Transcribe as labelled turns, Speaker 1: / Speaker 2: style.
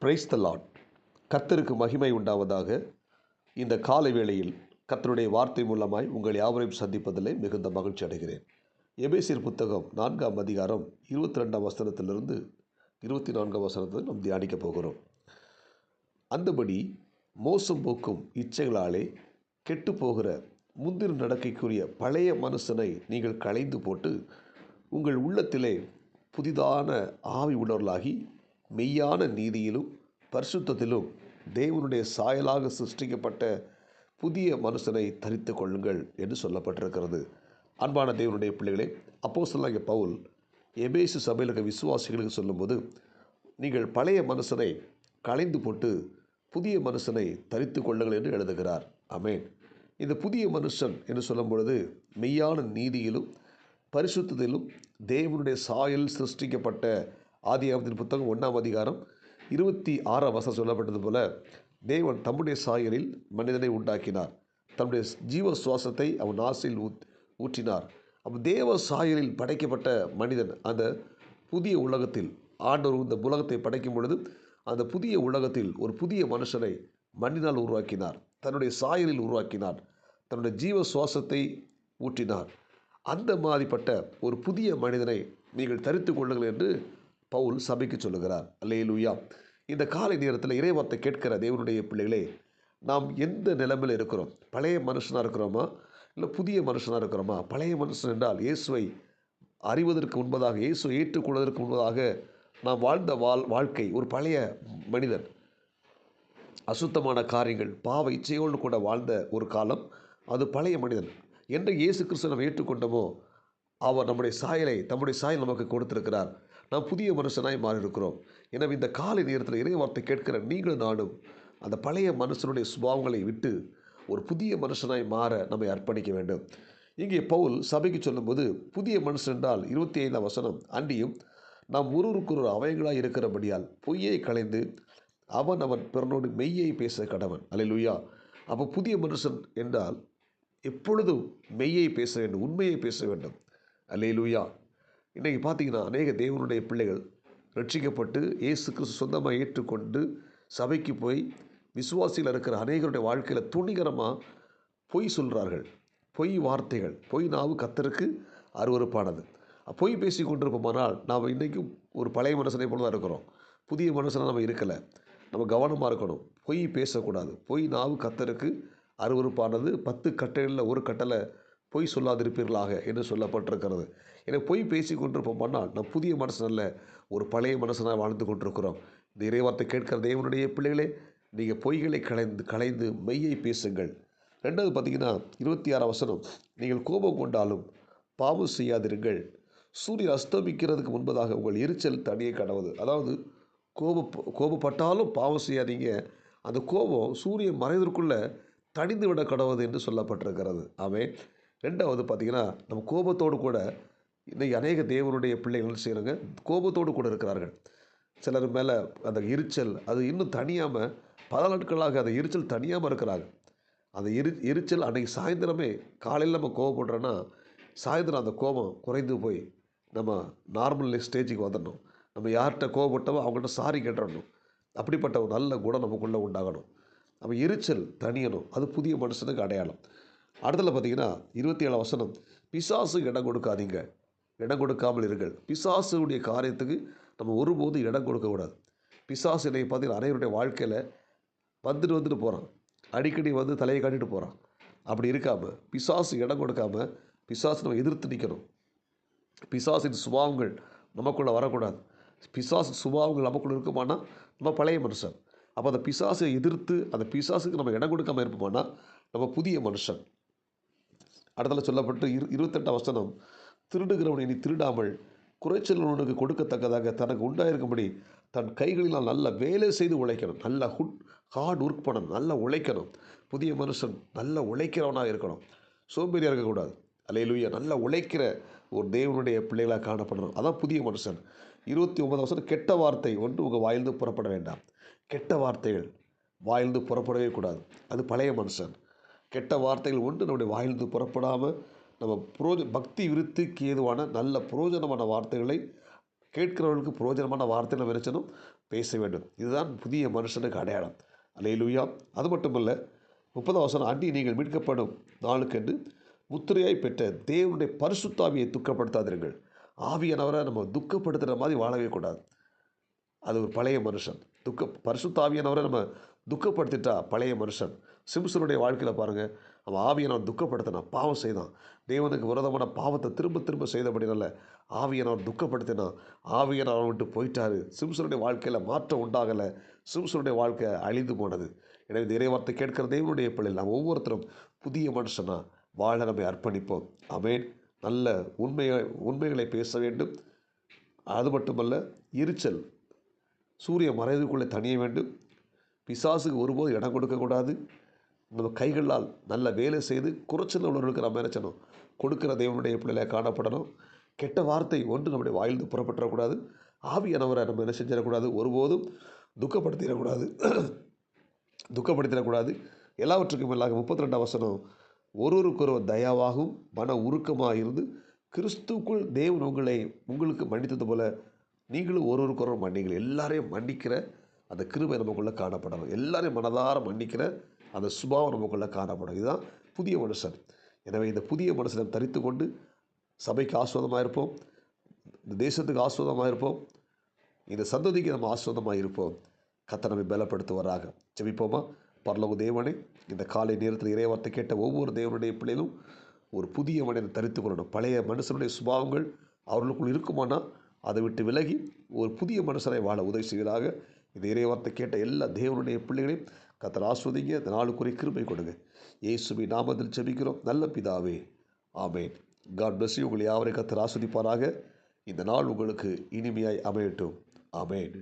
Speaker 1: Praise the Lord. கர்த்தருக்கு மகிமை உண்டாவதாக. இந்த காலை வேளையில் கர்த்தருடைய வார்த்தை மூலமாய் உங்கள் யாவரையும் சந்திப்பதிலே மிகுந்த மகிழ்ச்சி அடைகிறேன். எபேசியர் புத்தகம் 4ஆம் அதிகாரம் 22ஆம் வசனத்திலிருந்து 24ஆம் வசனத்தை நாம் தியானிக்கப் போகிறோம். அந்தபடி மோசம் போக்கும் இச்சைகளாலே கெட்டுப்போகிற முந்தின நடக்கைக்குரிய பழைய மனுஷனை நீங்கள் களைந்து போட்டு உங்கள் உள்ளத்திலே புதிதான ஆவி உணர்வலாகி மெய்யான நீதியிலும் பரிசுத்தத்திலும் தேவனுடைய சாயலாக சிருஷ்டிக்கப்பட்ட புதிய மனுஷனை தரித்து கொள்ளுங்கள் என்று சொல்லப்பட்டிருக்கிறது. அன்பான தேவனுடைய பிள்ளைகளே, அப்போஸ்தலனாகிய பவுல் எபேசு சபையில் இருக்க விசுவாசிகளுக்கு சொல்லும்போது, நீங்கள் பழைய மனுஷனை களைந்து போட்டு புதிய மனுஷனை தரித்து கொள்ளுங்கள் என்று எழுதுகிறார். ஆமென். இந்த புதிய மனுஷன் என்று சொல்லும் பொழுது மெய்யான நீதியிலும் பரிசுத்தத்திலும் தேவனுடைய சாயல் சிருஷ்டிக்கப்பட்ட ஆதியாகமத்தின் புத்தகம் 1ஆம் அதிகாரம் 26ஆம் வசனம் சொல்லப்பட்டது போல, தேவன் தம்முடைய சாயலில் மனிதனை உண்டாக்கினார். தம்முடைய ஜீவ சுவாசத்தை அவன் ஆசையில் ஊற்றினார். அப்போ தேவ சாயலில் படைக்கப்பட்ட மனிதன் அந்த புதிய உலகத்தில் ஆண்டவர் இந்த உலகத்தை படைக்கும் பொழுது அந்த புதிய உலகத்தில் ஒரு புதிய மனுஷனை மண்ணினால் உருவாக்கினார். தன்னுடைய சாயலில் உருவாக்கினார். தன்னுடைய ஜீவ சுவாசத்தை ஊற்றினார். அந்த மாதிரிப்பட்ட ஒரு புதிய மனிதனை நீங்கள் தரித்து கொள்ளுங்கள் என்று பவுல் சபைக்கு சொல்லுகிறார். அல்லேலூயா. இந்த காலை நேரத்தில் இறைவார்த்தை கேட்கிற தேவனுடைய பிள்ளைகளே, நாம் எந்த நிலைமையில் இருக்கிறோம்? பழைய மனுஷனாக இருக்கிறோமா, இல்லை புதிய மனுஷனாக இருக்கிறோமா? பழைய மனுஷன் என்றால் இயேசுவை அறிவதற்கு முன்பதாக, இயேசுவை ஏற்றுக்கொள்வதற்கு முன்பதாக நாம் வாழ்ந்த வாழ்க்கை ஒரு பழைய மனிதன். அசுத்தமான காரியங்கள், பாவ இச்சையோடு கூட வாழ்ந்த ஒரு காலம், அது பழைய மனிதன். என்று இயேசு கிறிஸ்து நம்ம ஏற்றுக்கொண்டோமோ, அவர் நம்முடைய சாயல் நமக்கு கொடுத்திருக்கிறார். நாம் புதிய மனுஷனாய் மாறியிருக்கிறோம். எனவே இந்த காலை நேரத்தில் இறைவார்த்தை கேட்கிற நீங்களும் நானும் அந்த பழைய மனுஷனுடைய சுபாவங்களை விட்டு ஒரு புதிய மனுஷனாய் மாற நம்மை அர்ப்பணிக்க வேண்டும். இங்கே பவுல் சபைக்கு சொல்லும்போது புதிய மனுஷன் என்றால் 25ஆம் வசனம், அன்றியும் நாம் ஒருவருக்கு ஒரு அவயங்களாய் இருக்கிறபடியால் பொய்யை களைந்து அவன் பிறனோடு மெய்யை பேச கடவன். அல்லேலூயா. அப்போ புதிய மனுஷன் என்றால் எப்பொழுதும் மெய்யை பேச வேண்டும், உண்மையை பேச வேண்டும். அல்லேலூயா. இன்றைக்கி பார்த்தீங்கன்னா அநேக தேவனுடைய பிள்ளைகள் ரட்சிக்கப்பட்டு இயேசு கிறிஸ்து சொந்தமாக ஏற்றுக்கொண்டு சபைக்கு போய் விசுவாசியில் இருக்கிற அநேகருடைய வாழ்க்கையில் துணிகரமாக பொய் சொல்கிறார்கள். பொய் வார்த்தைகள், பொய் நாவு கர்த்தருக்கு அருவருப்பானது. பொய் பேசி கொண்டிருப்போமானால் நாம் இன்றைக்கும் ஒரு பழைய மனுஷனை போல தான் இருக்கிறோம். புதிய மனுஷனாக நம்ம இருக்கலை. நம்ம கவனமாக இருக்கணும். பொய் பேசக்கூடாது. பொய் நாவு கர்த்தருக்கு அருவருப்பானது. 10 கட்டளைகளில் ஒரு கட்டளை பொய் சொல்லாதிருப்பீர்களாக என்று சொல்லப்பட்டிருக்கிறது. எனவே பொய் பேசி கொண்டிருப்போம்னால் நம் புதிய மனுஷன் அல்ல, ஒரு பழைய மனுஷனாக வாழ்ந்து கொண்டிருக்கிறோம். இந்த இறைவார்த்தை கேட்கிற தேவனுடைய பிள்ளைகளே, நீங்கள் பொய்களை களைந்து மெய்யை பேசுங்கள். ரெண்டாவது பார்த்தீங்கன்னா 26ஆம் வசனம், நீங்கள் கோபம் கொண்டாலும் பாவம் செய்யாதிருங்கள், சூரியன் அஸ்தமிக்கிறதுக்கு முன்பதாக உங்கள் எரிச்சல் தனியே கடவுது. அதாவது கோபப்பட்டாலும் பாவம் செய்யாதீங்க, அந்த கோபம் சூரியன் மறைவதற்குள்ளே தணிந்து விட கடவுது என்று சொல்லப்பட்டிருக்கிறது. ஆமென். ரெண்டாவது பார்த்திங்கன்னா, நம்ம கோபத்தோடு கூட இன்றைக்கி அநேக தேவனுடைய பிள்ளைகள் செய்கிறாங்க, கோபத்தோடு கூட இருக்கிறார்கள். சிலர் மேலே அந்த எரிச்சல் அது இன்னும் தனியாமல் பல நாட்களாக அந்த எரிச்சல் தனியாமல் இருக்கிறாங்க. அந்த எரிச்சல் அன்றைக்கி சாயந்தரமே, காலையில் நம்ம கோபப்படுறோன்னா சாயந்தரம் அந்த கோபம் குறைந்து போய் நம்ம நார்மல் ஸ்டேஜுக்கு வந்துடணும். நம்ம யார்கிட்ட கோபப்பட்டோமோ அவங்கள்ட்ட சாரி கேட்டுறணும். அப்படிப்பட்ட ஒரு நல்ல குணம் நமக்குள்ளே உண்டாகணும். நம்ம எரிச்சல் தனியணும். அது புதிய மனுஷனுக்கு அடையாளம். அடுத்தல பார்த்தீங்கன்னா 27ஆம் வசனம், பிசாசு இடம் கொடுக்காதீங்க, இடம் கொடுக்காமல் இருங்கள். பிசாசுடைய காரியத்துக்கு நம்ம ஒருபோதும் இடம் கொடுக்கக்கூடாது. பிசாசு இன்றைக்கி பார்த்தீங்கன்னா அனைவருடைய வாழ்க்கையில் வந்துட்டு போகிறான். அடிக்கடி வந்து தலையை காட்டிட்டு போகிறான். அப்படி இருக்காமல் பிசாசு இடம் கொடுக்காமல் பிசாசு நம்ம எதிர்த்து நிற்கணும். பிசாசின் சுபாவங்கள் நமக்குள்ளே வரக்கூடாது. பிசாசு சுபாவங்கள் நமக்குள்ளே இருக்குமானா நம்ம பழைய மனுஷன். அப்போ அந்த பிசாசை எதிர்த்து அந்த பிசாசுக்கு நம்ம இடம் கொடுக்காமல் இருப்போமானா நம்ம புதிய மனுஷன். அடுத்தல சொல்லப்பட்டு 28ஆம் வசனம், திருடுகிறவனை நீ திருடாமல் குறைச்சலவனுக்கு கொடுக்கத்தக்கதாக தனக்கு உண்டாயிருக்கும்படி தன் கைகளினால் நல்ல வேலை செய்து உழைக்கணும். நல்ல ஹார்ட் ஒர்க் பண்ணணும், நல்லா உழைக்கணும். புதிய மனுஷன் நல்ல உழைக்கிறவனாக இருக்கணும், சோம்பேறியாக இருக்கக்கூடாது. அல்லேலூயா. நல்லா உழைக்கிற ஒரு தேவனுடைய பிள்ளைகளாக காணப்படணும். அதான் புதிய மனுஷன். 29ஆம் வசனம், கெட்ட வார்த்தை ஒன்று உங்கள் வாயிலிருந்து புறப்பட வேண்டாம். கெட்ட வார்த்தைகள் வாயிலிருந்து புறப்படவே கூடாது. அது பழைய மனுஷன். கெட்ட வார்த்தைகள் ஒன்று நம்முடைய வாயிலிருந்து புறப்படாமல் நம்ம பக்தி விருத்திக்கு ஏதுவான நல்ல புரோஜனமான வார்த்தைகளை கேட்கிறவர்களுக்கு பிரயோஜனமான வார்த்தை நம்ம நினைச்சணும். பேச வேண்டும். இதுதான் புதிய மனுஷனுக்கு அடையாளம். அல்லேலூயா. அது மட்டுமல்ல, 30ஆம் வசனம், அன்றி நீங்கள் மீட்கப்படும் நாளுக்கென்று முத்திரையாய் பெற்ற தேவனுடைய பரிசுத்தாவியை துக்கப்படுத்தாதீர்கள். ஆவியானவரை நம்ம துக்கப்படுத்துகிற மாதிரி வாழவே கூடாது. அது ஒரு பழைய மனுஷன். பரிசுத்தாவியானவரை நம்ம துக்கப்படுத்திட்டா பழைய மனுஷன். சிம்சனுடைய வாழ்க்கையில் பாருங்கள், அவன் ஆவியானவர் துக்கப்படுத்தினான், பாவம் செய்தான். தேவனுக்கு விரோதமான பாவத்தை திரும்ப திரும்ப செய்தபடினால ஆவியானவர் துக்கப்படுத்தினான். ஆவியானவர் விட்டு போயிட்டாரு. சிம்சனுடைய வாழ்க்கையில் மாற்றம் உண்டாகலை. சிம்சனுடைய வாழ்க்கை அழிந்து போனது. எனவே இந்த இறைவார்த்தை கேட்கிற தேவனுடைய பிள்ளைகள் நாம் ஒவ்வொருத்தரும் புதிய மனுஷனாக வாழ நம்மை அர்ப்பணிப்போம். ஆமென். நல்ல உண்மைகளை பேச வேண்டும். அது மட்டுமல்ல, எரிச்சல் சூரிய மறைவுக்குள்ளே தணிய வேண்டும். பிசாசுக்கு ஒருபோது இடம் கொடுக்கக்கூடாது. நம்ம கைகளால் நல்ல வேலை செய்து குறைச்சல் உள்ளவர்களுக்கு நம்ம நினைச்சணும் கொடுக்கிற தேவனுடைய பிள்ளைகளை காணப்படணும். கெட்ட வார்த்தை ஒன்று நம்முடைய வாயிலிருந்து புறப்பட்டுறக்கூடாது. ஆவியானவரை நம்ம என்ன செஞ்சிடக்கூடாது, ஒருபோதும் துக்கப்படுத்திடக்கூடாது. எல்லாவற்றுக்கும் மேலாக 32ஆம் வசனம், ஒருவருக்கொருவர் தயாவாகவும் மன உருக்கமாக இருந்து கிறிஸ்துக்குள் தேவன் உங்களுக்கு மன்னித்தது போல நீங்களும் ஒருவருக்கொருவர் மன்னிங்கள். எல்லாரையும் மன்னிக்கிற அந்த கிருபை நமக்குள்ளே காணப்படணும். எல்லாரையும் மனதார மன்னிக்கிற அந்த சுபாவம் நமக்குள்ளே காணப்படும். இதுதான் புதிய மனுஷன். எனவே இந்த புதிய மனுஷனை தரித்து கொண்டு சபைக்கு ஆஸ்வாதமாக இருப்போம், இந்த தேசத்துக்கு ஆஸ்வாதமாக இருப்போம், இந்த சந்ததிக்கு நம்ம ஆஸ்வாதமாக இருப்போம். கர்த்தர் நம்மை பலப்படுத்துவாராக. ஜெபிப்போமா. பரலோக தேவனே, இந்த காலை நேரத்தில் இறைவார்த்தை கேட்ட ஒவ்வொரு தேவனுடைய பிள்ளைகளும் ஒரு புதிய மனிதனை தரித்து கொள்ளணும். பழைய மனுஷனுடைய சுபாவங்கள் அவர்களுக்குள் இருக்குமானா அதை விட்டு விலகி ஒரு புதிய மனுஷனை வாழ உதவி செய்வதாக. இந்த இறைவார்த்தை கேட்ட எல்லா தேவனுடைய பிள்ளைகளையும் கர்த்தர் ஆஸ்வதிங்க. இந்த நாளுக்குரிய கிருபை கொடுங்க. இயேசுவின் நாமத்தில் ஜெபிக்கிறோம் நல்ல பிதாவே, ஆமென். God bless you. உங்களை யாவரை கர்த்தர் ஆஸ்வதிப்பாராக. இந்த நாள் உங்களுக்கு இனிமையாய் அமையட்டும். ஆமென்.